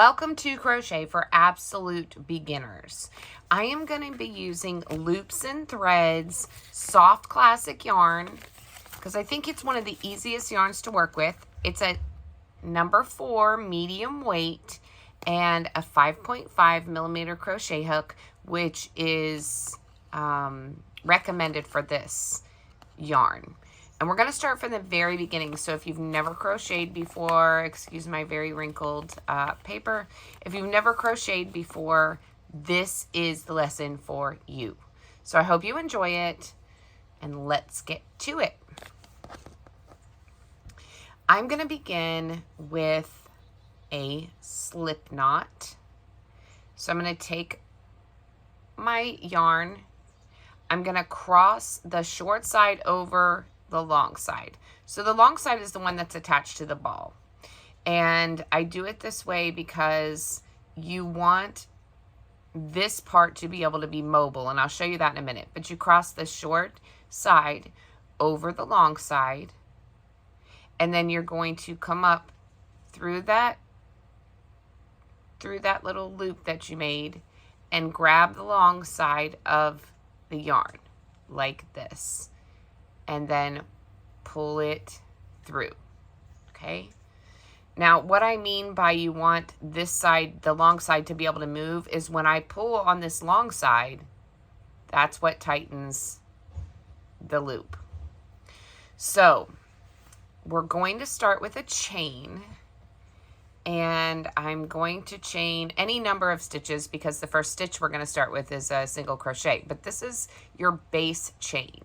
Welcome to Crochet for Absolute Beginners. I am going to be using Loops and Threads Soft Classic yarn because I think it's one of the easiest yarns to work with. It's a number 4 medium weight and a 5.5 millimeter crochet hook, which is recommended for this yarn. And we're going to start from the very beginning. So if you've never crocheted before, excuse my very wrinkled paper. If you've never crocheted before, this is the lesson for you. So I hope you enjoy it, and let's get to it. I'm going to begin with a slip knot. So I'm going to take my yarn. I'm going to cross the short side over the long side. So the long side is the one that's attached to the ball. And I do it this way because you want this part to be able to be mobile, and I'll show you that in a minute. But you cross the short side over the long side, and then you're going to come up through that little loop that you made and grab the long side of the yarn like this, and then pull it through, okay? Now, what I mean by you want this side, the long side, to be able to move is when I pull on this long side, that's what tightens the loop. So, we're going to start with a chain, and I'm going to chain any number of stitches because the first stitch we're going to start with is a single crochet, but this is your base chain.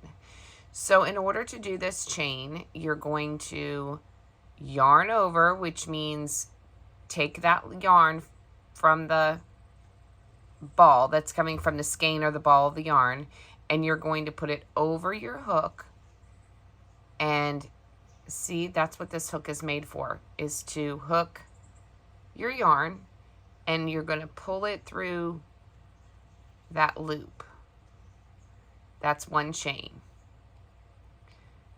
So in order to do this chain, you're going to yarn over, which means take that yarn from the ball that's coming from the skein or the ball of the yarn, and you're going to put it over your hook. And see, that's what this hook is made for, is to hook your yarn, and you're going to pull it through that loop. That's one chain.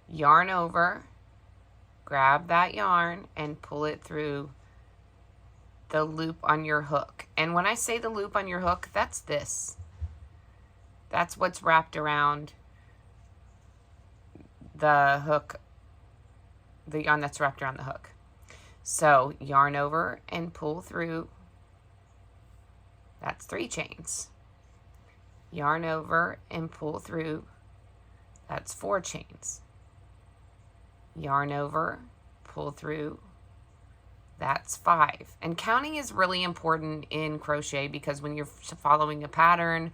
Yarn over, grab that yarn, and pull it through the loop on your hook. And when I say the loop on your hook, that's this. That's what's wrapped around the hook, the yarn that's wrapped around the hook. So yarn over and pull through. That's 3 chains. Yarn over and pull through. That's 4 chains. Yarn over, pull through, that's 5. And counting is really important in crochet because when you're following a pattern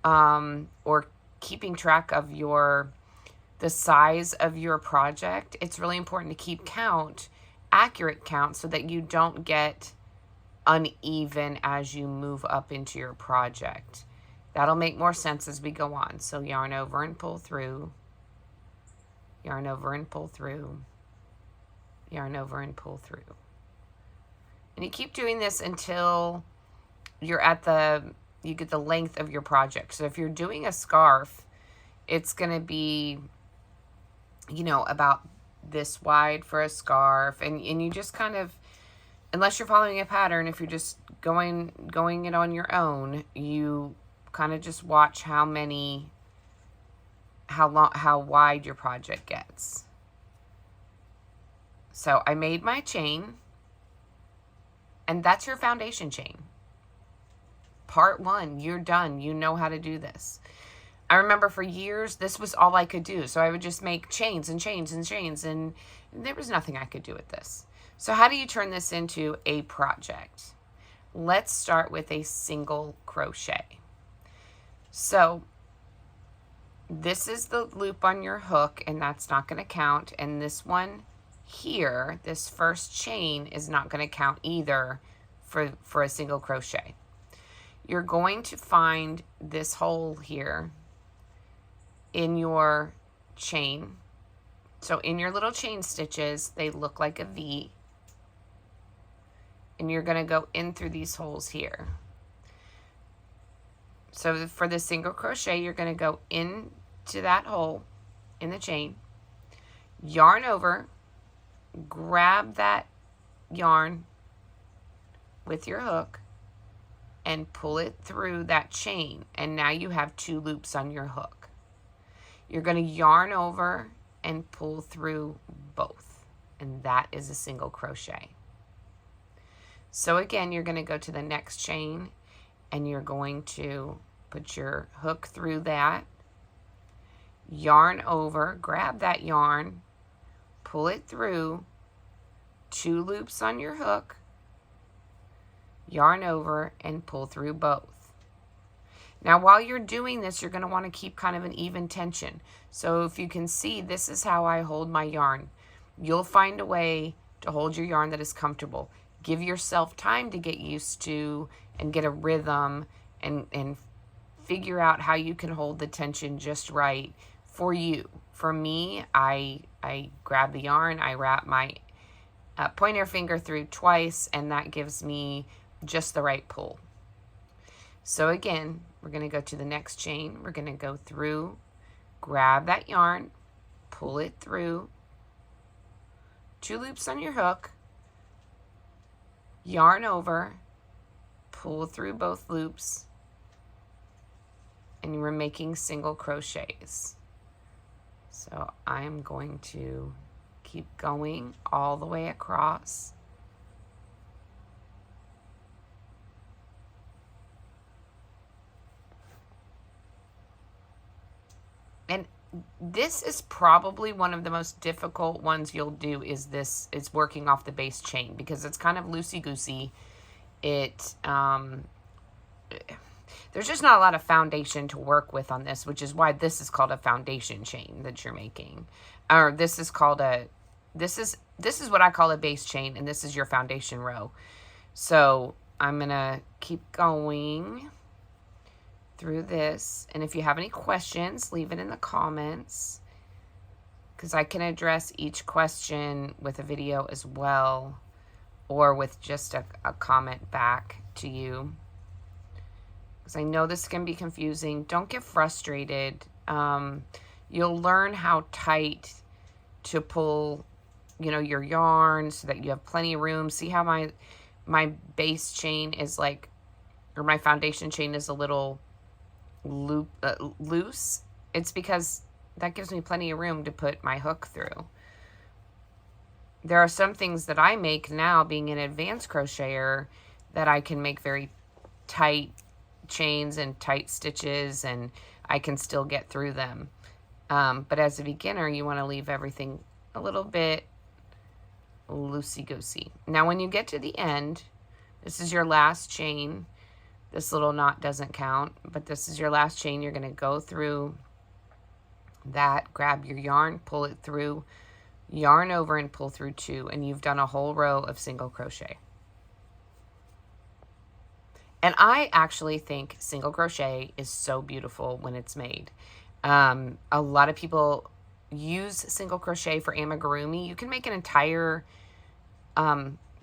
or keeping track of the size of your project, it's really important to keep accurate count, so that you don't get uneven as you move up into your project. That'll make more sense as we go on. So yarn over and pull through. Yarn over and pull through, yarn over and pull through. And you keep doing this until you're you get the length of your project. So if you're doing a scarf, it's going to be, about this wide for a scarf. And you just kind of, unless you're following a pattern, if you're just going it on your own, you kind of just watch how wide your project gets. So I made my chain, and that's your foundation chain. Part 1, you're done. You know how to do this. I remember for years, this was all I could do. So I would just make chains and chains and chains, and there was nothing I could do with this. So how do you turn this into a project? Let's start with a single crochet. So this is the loop on your hook, and that's not going to count. And this one here, this first chain, is not going to count either for a single crochet. You're going to find this hole here in your chain. So in your little chain stitches, they look like a V. And you're going to go in through these holes here. So for the single crochet, you're going to go into that hole in the chain, yarn over, grab that yarn, with your hook and pull it through that chain. And now you have 2 loops on your hook. You're going to yarn over and pull through both. And that is a single crochet. So again, you're going to go to the next chain and you're going to put your hook through that, yarn over, grab that yarn, pull it through, 2 loops on your hook, yarn over, and pull through both. Now while you're doing this, you're going to want to keep kind of an even tension. So if you can see, this is how I hold my yarn. You'll find a way to hold your yarn that is comfortable. Give yourself time to get used to and get a rhythm and figure out how you can hold the tension just right for you. For me, I grab the yarn, I wrap my pointer finger through twice, and that gives me just the right pull. So again, we're going to go to the next chain. We're going to go through, grab that yarn, pull it through, 2 loops on your hook, yarn over, pull through both loops, and we're making single crochets. So I'm going to keep going all the way across. And this is probably one of the most difficult ones you'll do, is working off the base chain, because it's kind of loosey-goosey. There's just not a lot of foundation to work with on this, which is why this is called a foundation chain that you're making. Or this is called this is what I call a base chain, and this is your foundation row. So I'm going to keep going through this, and if you have any questions, leave it in the comments, because I can address each question with a video as well, or with just a comment back to you, because I know this can be confusing. Don't get frustrated. You'll learn how tight to pull, your yarn, so that you have plenty of room. See how my base chain is like, or my foundation chain is a little loose? It's because that gives me plenty of room to put my hook through. There are some things that I make now, being an advanced crocheter, that I can make very tight chains and tight stitches, and I can still get through them. But as a beginner, you want to leave everything a little bit loosey-goosey. Now when you get to the end, this is your last chain. This little knot doesn't count, but this is your last chain. You're going to go through that, grab your yarn, pull it through, yarn over, and pull through 2, and you've done a whole row of single crochet. And I actually think single crochet is so beautiful when it's made. A lot of people use single crochet for amigurumi. You can make an entire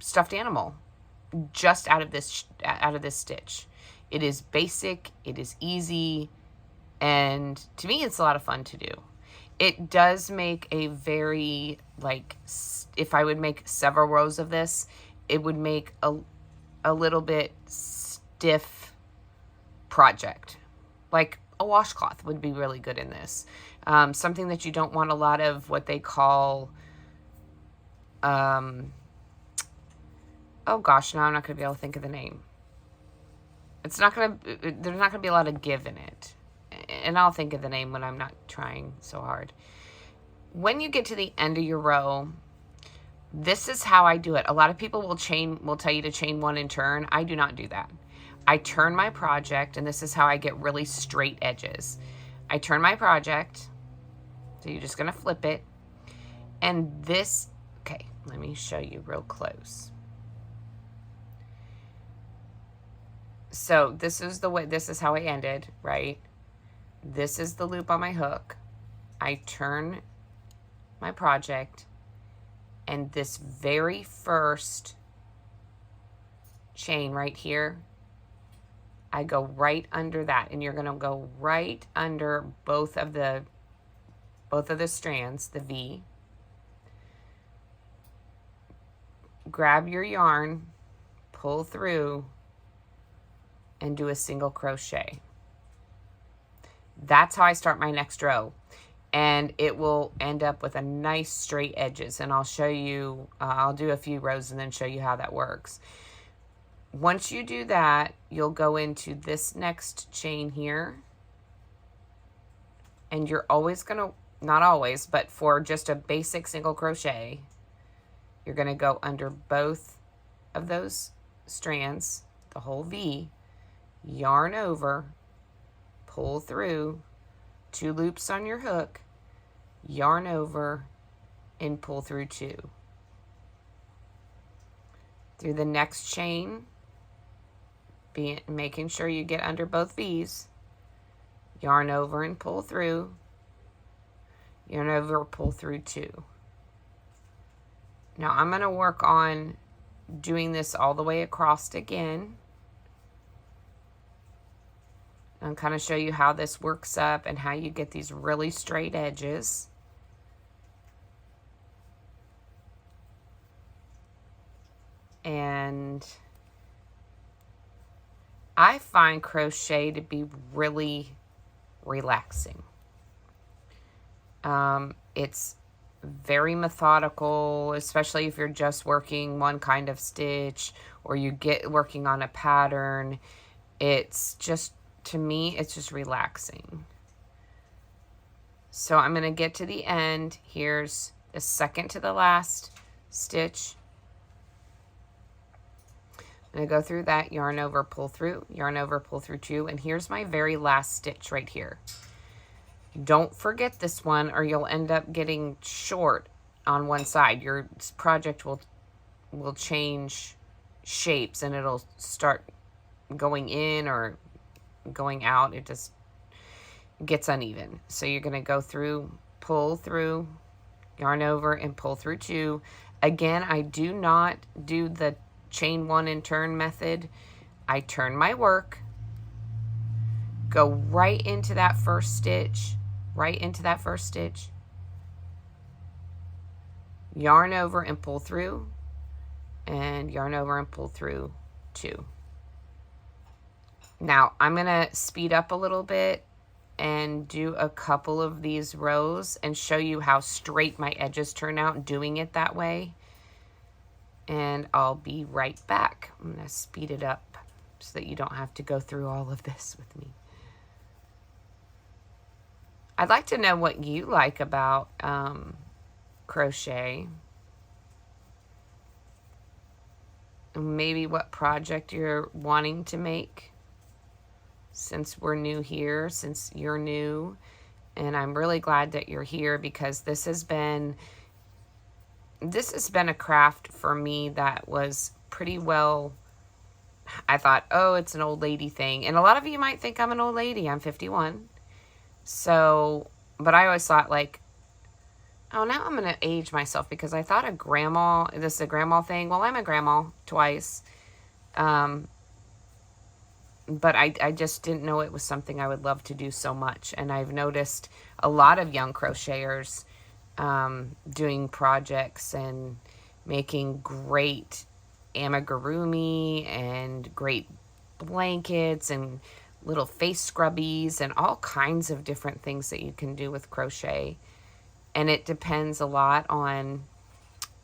stuffed animal just out of this stitch. It is basic, it is easy, and to me it's a lot of fun to do. It does make a very, if I would make several rows of this, it would make a little bit stiff project. Like a washcloth would be really good in this. Something that you don't want a lot of what they call, oh gosh, now I'm not going to be able to think of the name. There's not going to be a lot of give in it. And I'll think of the name when I'm not trying so hard. When you get to the end of your row, this is how I do it. A lot of people will tell you to chain 1 and turn. I do not do that. I turn my project, and this is how I get really straight edges. I turn my project, so you're just going to flip it. And this, okay, let me show you real close. So this is how I ended, right? This is the loop on my hook. I turn my project, and this very first chain right here, I go right under that, and you're going to go right under both of the strands, the V. Grab your yarn, pull through, and do a single crochet. That's how I start my next row. And it will end up with a nice straight edges. And I'll show you, I'll do a few rows and then show you how that works. Once you do that, you'll go into this next chain here. And you're always gonna, not always, but for just a basic single crochet, you're gonna go under both of those strands, the whole V, yarn over, pull through, 2 loops on your hook, yarn over, and pull through 2. Through the next chain, making sure you get under both V's, yarn over and pull through, yarn over, pull through 2. Now I'm going to work on doing this all the way across again. And kind of show you how this works up and how you get these really straight edges. And I find crochet to be really relaxing. It's very methodical, especially if you're just working one kind of stitch or you get working on a pattern. It's just, to me, it's just relaxing. So I'm going to get to the end. Here's the second to the last stitch. I'm going to go through that, yarn over, pull through, yarn over, pull through 2, and here's my very last stitch right here. Don't forget this one or you'll end up getting short on one side. Your project will change shapes and it'll start going in or going out. It just gets uneven. So you're going to go through, pull through, yarn over, and pull through 2. Again, I do not do the chain 1 and turn method. I turn my work, go right into that first stitch, yarn over and pull through, and yarn over and pull through 2. Now I'm going to speed up a little bit and do a couple of these rows and show you how straight my edges turn out doing it that way. And I'll be right back. I'm going to speed it up so that you don't have to go through all of this with me. I'd like to know what you like about crochet. Maybe what project you're wanting to make since we're new here, since you're new. And I'm really glad that you're here because this has been a craft for me that was pretty well, I thought, oh, it's an old lady thing. And a lot of you might think I'm an old lady. I'm 51. So, but I always thought like, oh, now I'm going to age myself because I thought this is a grandma thing. Well, I'm a grandma twice. But I just didn't know it was something I would love to do so much. And I've noticed a lot of young crocheters doing projects and making great amigurumi and great blankets and little face scrubbies and all kinds of different things that you can do with crochet. And it depends a lot on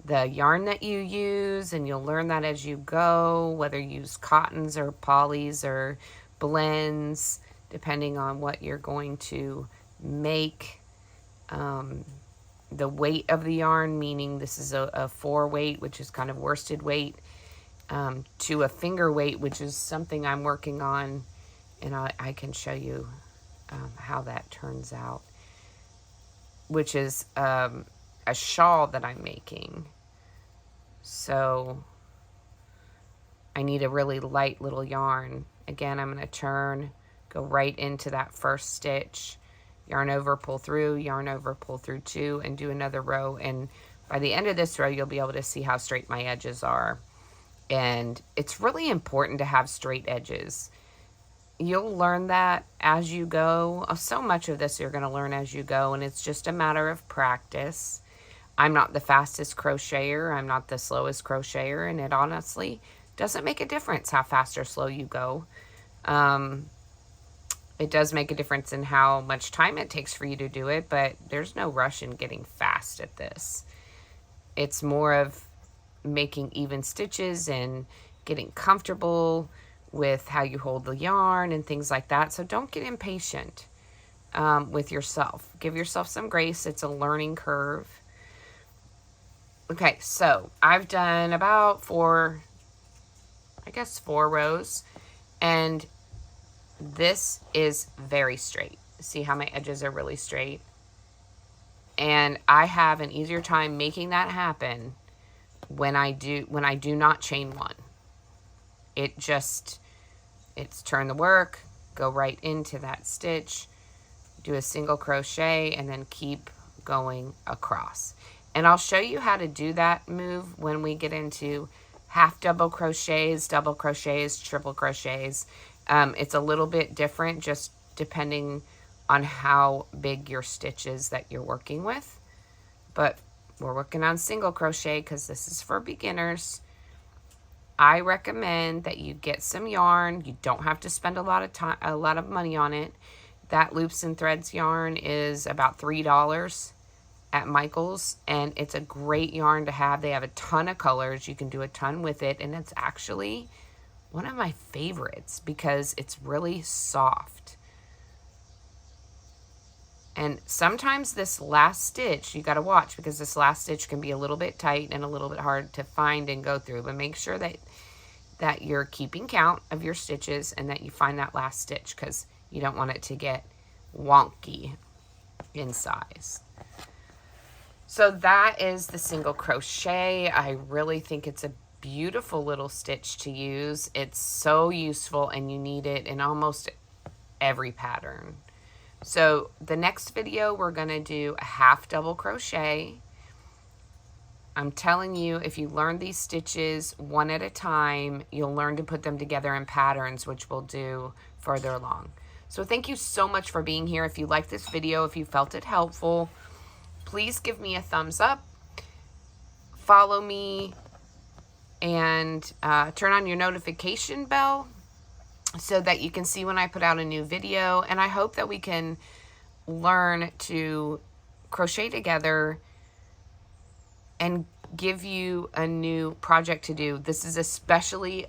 the yarn that you use, and you'll learn that as you go, whether you use cottons or polys or blends, depending on what you're going to make. The weight of the yarn, meaning this is a 4 weight, which is kind of worsted weight, to a finger weight, which is something I'm working on, and I can show you how that turns out, which is a shawl that I'm making. So I need a really light little yarn. Again, I'm going to turn, go right into that first stitch, yarn over, pull through, yarn over, pull through 2, and do another row. And by the end of this row, you'll be able to see how straight my edges are. And it's really important to have straight edges. You'll learn that as you go. So much of this you're going to learn as you go, and it's just a matter of practice. I'm not the fastest crocheter. I'm not the slowest crocheter, and it honestly Doesn't make a difference how fast or slow you go. It does make a difference in how much time it takes for you to do it, but there's no rush in getting fast at this. It's more of making even stitches and getting comfortable with how you hold the yarn and things like that. So don't get impatient with yourself. Give yourself some grace. It's a learning curve. Okay, so I've done about 4 rows, and this is very straight. See how my edges are really straight? And I have an easier time making that happen when I do not chain one. It's turn the work, go right into that stitch, do a single crochet, and then keep going across. And I'll show you how to do that move when we get into half double crochets, double crochets, triple crochets. It's a little bit different just depending on how big your stitch is that you're working with. But we're working on single crochet because this is for beginners. I recommend that you get some yarn. You don't have to spend a lot of money on it. That Loops and Threads yarn is about $3 at Michael's, and it's a great yarn to have. They have a ton of colors. You can do a ton with it, and it's actually one of my favorites because it's really soft. And sometimes this last stitch, you got to watch because this last stitch can be a little bit tight and a little bit hard to find and go through. But make sure that you're keeping count of your stitches and that you find that last stitch because you don't want it to get wonky in size. So that is the single crochet. I really think it's a beautiful little stitch to use. It's so useful and you need it in almost every pattern. So the next video, we're going to do a half double crochet. I'm telling you, if you learn these stitches one at a time, you'll learn to put them together in patterns, which we'll do further along. So thank you so much for being here. If you liked this video, if you felt it helpful, please give me a thumbs up, follow me, and turn on your notification bell so that you can see when I put out a new video. And I hope that we can learn to crochet together and give you a new project to do. This is especially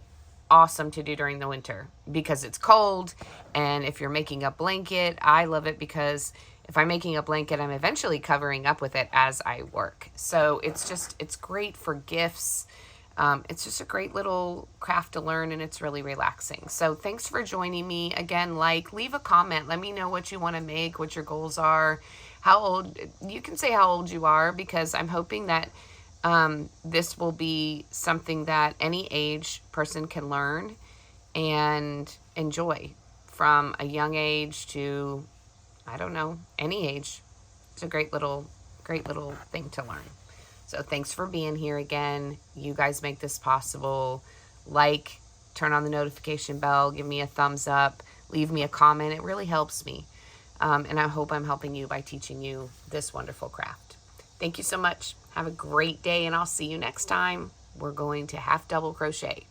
awesome to do during the winter because it's cold, and if you're making a blanket, I love it because if I'm making a blanket, I'm eventually covering up with it as I work. So it's great for gifts. It's just a great little craft to learn, and it's really relaxing. So thanks for joining me. Again, leave a comment. Let me know what you want to make, what your goals are, how old. You can say how old you are because I'm hoping that this will be something that any age person can learn and enjoy from a young age to, I don't know, any age. It's a great little thing to learn. So thanks for being here again. You guys make this possible. Turn on the notification bell, give me a thumbs up, leave me a comment. It really helps me. And I hope I'm helping you by teaching you this wonderful craft. Thank you so much. Have a great day, and I'll see you next time. We're going to half double crochet.